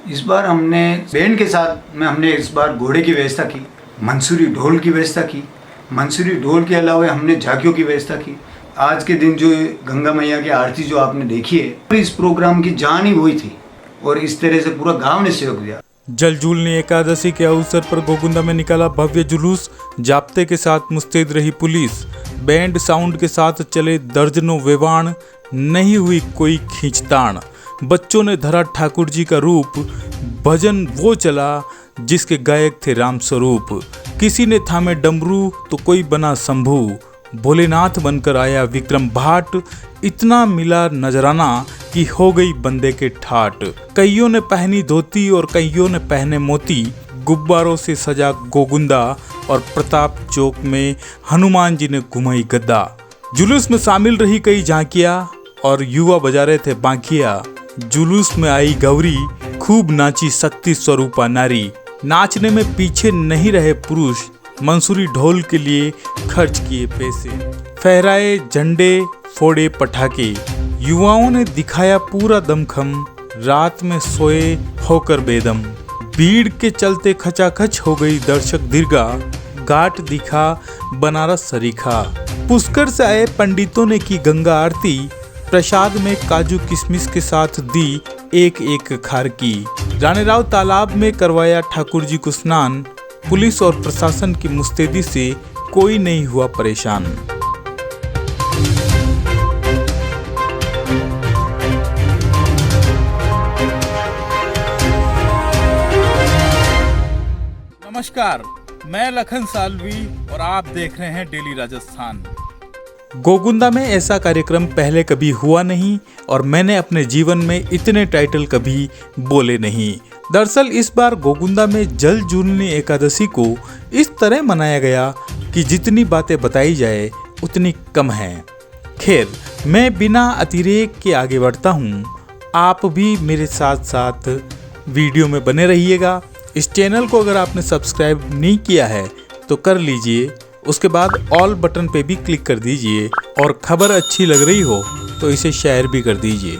इस बार हमने बैंड के साथ में हमने इस बार घोड़े की व्यवस्था की, मंसूरी ढोल की व्यवस्था की। मंसूरी ढोल के अलावा हमने झांकियों की व्यवस्था की। आज के दिन जो गंगा मैया की आरती जो आपने देखी है, इस प्रोग्राम की जान ही वही थी और इस तरह से पूरा गांव ने सहयोग दिया। जलजूलनी एकादशी के अवसर पर गोगुंदा में निकाला भव्य जुलूस। जाप्ते के साथ मुस्तैद रही पुलिस। बैंड साउंड के साथ चले दर्जनों वेवाण। नहीं हुई कोई खींचतान। बच्चों ने धरा ठाकुर जी का रूप। भजन वो चला जिसके गायक थे राम स्वरूप। किसी ने थामे डमरू तो कोई बना शंभू। भोलेनाथ बनकर आया विक्रम भाट। इतना मिला नजराना कि हो गई बंदे के ठाट। कईयों ने पहनी धोती और कईयों ने पहने मोती। गुब्बारों से सजा गोगुंदा और प्रताप चौक में हनुमान जी ने घुमाई गद्दा। जुलूस में शामिल रही कई झांकियां और युवा बजा रहे थे बांकिया। जुलूस में आई गौरी, खूब नाची शक्ति स्वरूपा नारी। नाचने में पीछे नहीं रहे पुरुष। मंसूरी ढोल के लिए खर्च किए पैसे। फहराए झंडे, फोड़े पटाखे। युवाओं ने दिखाया पूरा दमखम। रात में सोए होकर बेदम। भीड़ के चलते खचाखच हो गई दर्शक दीर्घा। घाट दिखा बनारस सरीखा। पुष्कर से आए पंडितों ने की गंगा आरती। प्रसाद में काजू किशमिश के साथ दी एक एक खार की। रानी राव तालाब में करवाया ठाकुर जी को स्नान। पुलिस और प्रशासन की मुस्तैदी से कोई नहीं हुआ परेशान। नमस्कार, मैं लखन सालवी और आप देख रहे हैं डेली राजस्थान। गोगुंदा में ऐसा कार्यक्रम पहले कभी हुआ नहीं और मैंने अपने जीवन में इतने टाइटल कभी बोले नहीं। दरअसल इस बार गोगुंदा में जलजूलनी एकादशी को इस तरह मनाया गया कि जितनी बातें बताई जाए उतनी कम है। खैर, मैं बिना अतिरेक के आगे बढ़ता हूँ। आप भी मेरे साथ साथ वीडियो में बने रहिएगा। इस चैनल को अगर आपने सब्सक्राइब नहीं किया है तो कर लीजिए। उसके बाद ऑल बटन पे भी क्लिक कर दीजिए और खबर अच्छी लग रही हो तो इसे शेयर भी कर दीजिए।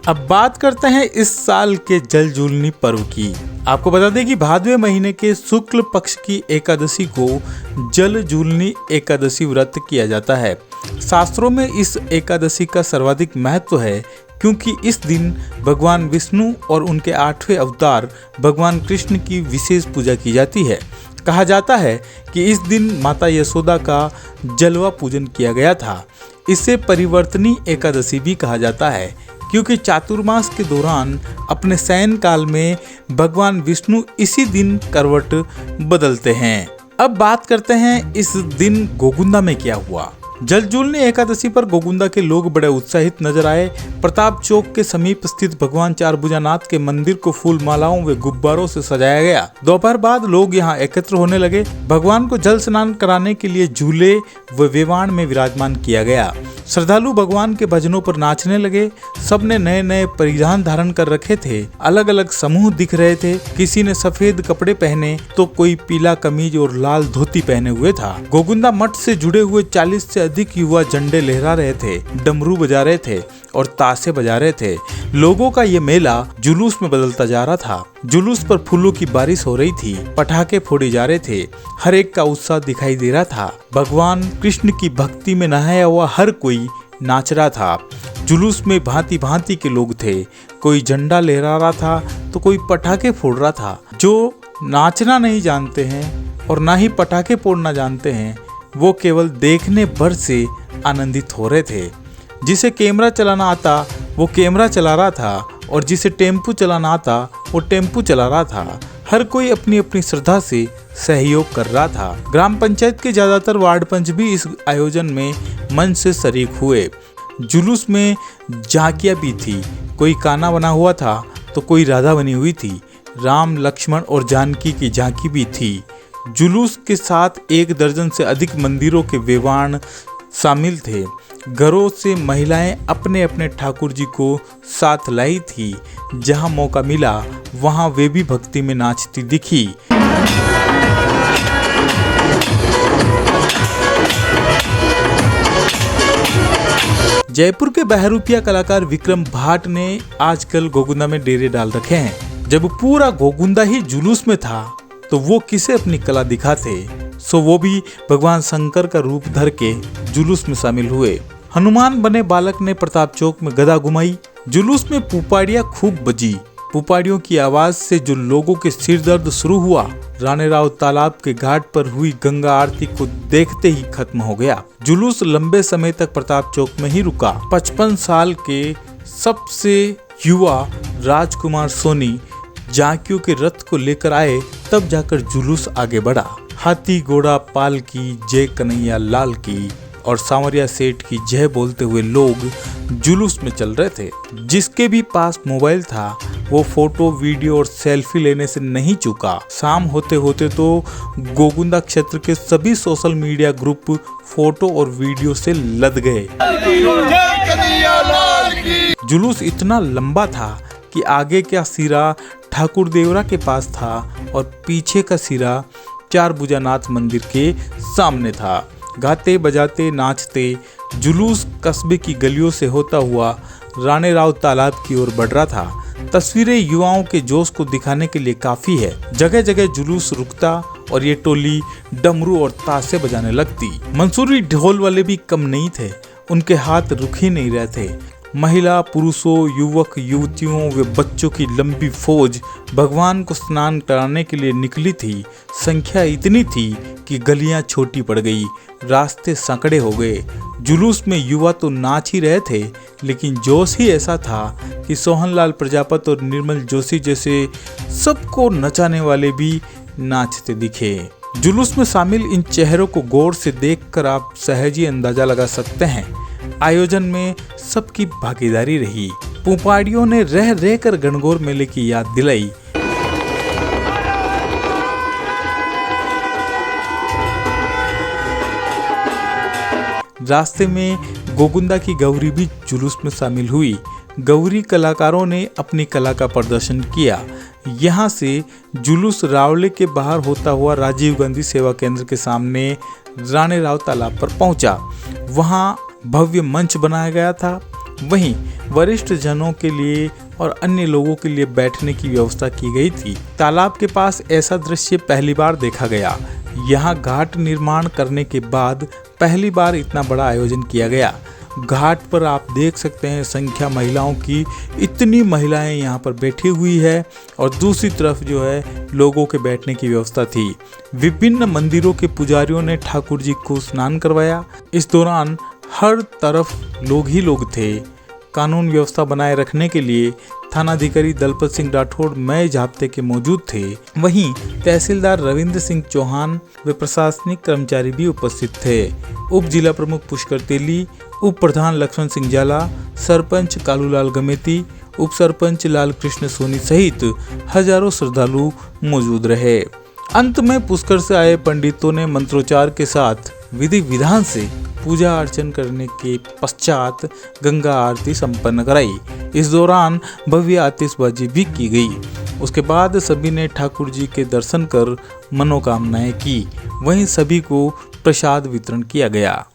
अब बात करते हैं इस साल के जलजूलनी पर्व की। आपको बता दें कि भादवे महीने के शुक्ल पक्ष की एकादशी को जलजूलनी एकादशी व्रत किया जाता है। शास्त्रों में इस एकादशी का सर्वाधिक महत्व है क्योंकि इस दिन भगवान विष्णु और उनके 8वें अवतार भगवान कृष्ण की विशेष पूजा की जाती है। कहा जाता है कि इस दिन माता यशोदा का जलवा पूजन किया गया था। इसे परिवर्तनी एकादशी भी कहा जाता है क्योंकि चातुर्मास के दौरान अपने शयन काल में भगवान विष्णु इसी दिन करवट बदलते हैं। अब बात करते हैं इस दिन गोगुंदा में क्या हुआ। जलजूलनी एकादशी पर गोगुंदा के लोग बड़े उत्साहित नजर आए। प्रताप चौक के समीप स्थित भगवान चारभुजानाथ के मंदिर को फूल मालाओं व गुब्बारों से सजाया गया। दोपहर बाद लोग यहाँ एकत्र होने लगे। भगवान को जल स्नान कराने के लिए झूले व वेवाण में विराजमान किया गया। श्रद्धालु भगवान के भजनों पर नाचने लगे। सबने नए नए परिधान धारण कर रखे थे। अलग अलग समूह दिख रहे थे। किसी ने सफेद कपड़े पहने तो कोई पीला कमीज और लाल धोती पहने हुए था। गोगुंदा मठ से जुड़े हुए 40 से अधिक युवा झंडे लहरा रहे थे, डमरू बजा रहे थे और ताशे बजा रहे थे। लोगों का ये मेला जुलूस में बदलता जा रहा था। जुलूस पर फूलों की बारिश हो रही थी। पटाखे फोड़े जा रहे थे। हर एक का उत्साह दिखाई दे रहा था। भगवान कृष्ण की भक्ति में नहाया हुआ हर कोई नाच रहा था। जुलूस में भांति भांति के लोग थे। कोई झंडा लहरा रहा था तो कोई पटाखे फोड़ रहा था। जो नाचना नहीं जानते हैं और ना ही पटाखे फोड़ना जानते हैं वो केवल देखने भर से आनंदित हो रहे थे। जिसे कैमरा चलाना आता वो कैमरा चला रहा था और जिसे टेम्पू चलाना आता वो टेम्पू चला रहा था। हर कोई अपनी अपनी श्रद्धा से सहयोग कर रहा था। ग्राम पंचायत के ज्यादातर वार्ड पंच भी इस आयोजन में मन से शरीक हुए। जुलूस में झांकियां भी थी। कोई कान्हा बना हुआ था तो कोई राधा बनी हुई थी। राम, लक्ष्मण और जानकी की झांकी भी थी। जुलूस के साथ 1 दर्जन से अधिक मंदिरों के वेवाण शामिल थे। घरों से महिलाएं अपने अपने ठाकुर जी को साथ लाई थी। जहां मौका मिला वहां वे भी भक्ति में नाचती दिखी। जयपुर के बहरूपिया कलाकार विक्रम भाट ने आजकल गोगुंदा में डेरे डाल रखे हैं। जब पूरा गोगुंदा ही जुलूस में था तो वो किसे अपनी कला दिखाते। सो वो भी भगवान शंकर का रूप धर के जुलूस में शामिल हुए। हनुमान बने बालक ने प्रताप चौक में गदा घुमाई। जुलूस में पुपाड़ियां खूब बजी। पुपाड़ियों की आवाज से जो लोगों के सिर दर्द शुरू हुआ, राणे राव तालाब के घाट पर हुई गंगा आरती को देखते ही खत्म हो गया। जुलूस लंबे समय तक प्रताप चौक में ही रुका। 55 साल के सबसे युवा राजकुमार सोनी झांकियों के रथ को लेकर आए, तब जाकर जुलूस आगे बढ़ा। हाथी घोड़ा पालकी जय कन्हैया लाल की और सांवरिया सेठ की जय बोलते हुए लोग जुलूस में चल रहे थे। जिसके भी पास मोबाइल था वो फोटो वीडियो और सेल्फी लेने से नहीं चूका। शाम होते होते तो गोगुंदा क्षेत्र के सभी सोशल मीडिया ग्रुप फोटो और वीडियो से लद गए। जुलूस इतना लंबा था कि आगे का सिरा ठाकुर देवरा के पास था और पीछे का सिरा चार भुजानाथ मंदिर के सामने था। गाते बजाते नाचते जुलूस कस्बे की गलियों से होता हुआ राणे राव तालाब की ओर बढ़ रहा था। तस्वीरें युवाओं के जोश को दिखाने के लिए काफी है। जगह जगह जुलूस रुकता और ये टोली डमरू और ताशे बजाने लगती। मंसूरी ढोल वाले भी कम नहीं थे, उनके हाथ रुक ही नहीं रहे थे। महिला पुरुषों युवक युवतियों व बच्चों की लंबी फौज भगवान को स्नान कराने के लिए निकली थी। संख्या इतनी थी कि गलियां छोटी पड़ गई, रास्ते संकड़े हो गए। जुलूस में युवा तो नाच ही रहे थे, लेकिन जोश ही ऐसा था कि सोहनलाल प्रजापत और निर्मल जोशी जैसे सबको नचाने वाले भी नाचते दिखे। जुलूस में शामिल इन चेहरों को गौर से देखकर आप सहज ही अंदाजा लगा सकते हैं आयोजन में सबकी भागीदारी रही। पुपाड़ियों ने रह रह कर गणगौर मेले की याद दिलाई। रास्ते में गोगुंदा की गौरी भी जुलूस में शामिल हुई। गौरी कलाकारों ने अपनी कला का प्रदर्शन किया। यहाँ से जुलूस रावले के बाहर होता हुआ राजीव गांधी सेवा केंद्र के सामने राणे राव तालाब पर पहुंचा। वहाँ भव्य मंच बनाया गया था। वहीं वरिष्ठ जनों के लिए और अन्य लोगों के लिए बैठने की व्यवस्था की गई थी। तालाब के पास ऐसा दृश्य पहली बार देखा गया। यहाँ घाट निर्माण करने के बाद पहली बार इतना बड़ा आयोजन किया गया। घाट पर आप देख सकते हैं संख्या महिलाओं की, इतनी महिलाएं यहाँ पर बैठी हुई है और दूसरी तरफ जो है लोगों के बैठने की व्यवस्था थी। विभिन्न मंदिरों के पुजारियों ने ठाकुर जी को स्नान करवाया। इस दौरान हर तरफ लोग ही लोग थे। कानून व्यवस्था बनाए रखने के लिए थानाधिकारी दलपत सिंह राठौड़ मय जाब्ते के मौजूद थे। वहीं तहसीलदार रविंद्र सिंह चौहान व प्रशासनिक कर्मचारी भी उपस्थित थे। उप जिला प्रमुख पुष्कर तेली, उप प्रधान लक्ष्मण सिंह जाला, सरपंच कालूलाल गमेती, उप सरपंच लाल कृष्ण सोनी सहित हजारों श्रद्धालु मौजूद रहे। अंत में पुष्कर से आए पंडितों ने मंत्रोच्चार के साथ विधि विधान से पूजा अर्चन करने के पश्चात गंगा आरती संपन्न कराई। इस दौरान भव्य आतिशबाजी भी की गई। उसके बाद सभी ने ठाकुर जी के दर्शन कर मनोकामनाएं की। वहीं सभी को प्रसाद वितरण किया गया।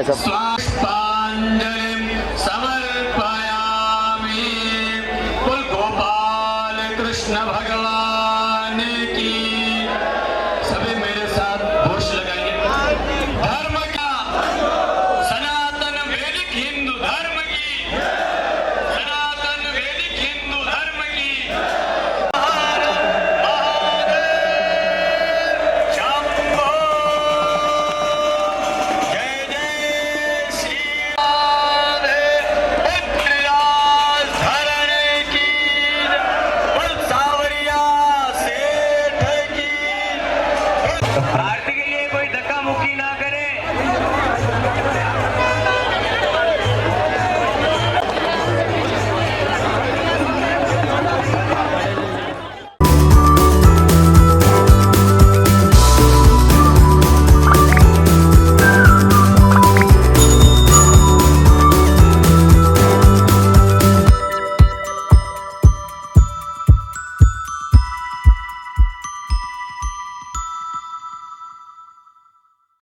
सब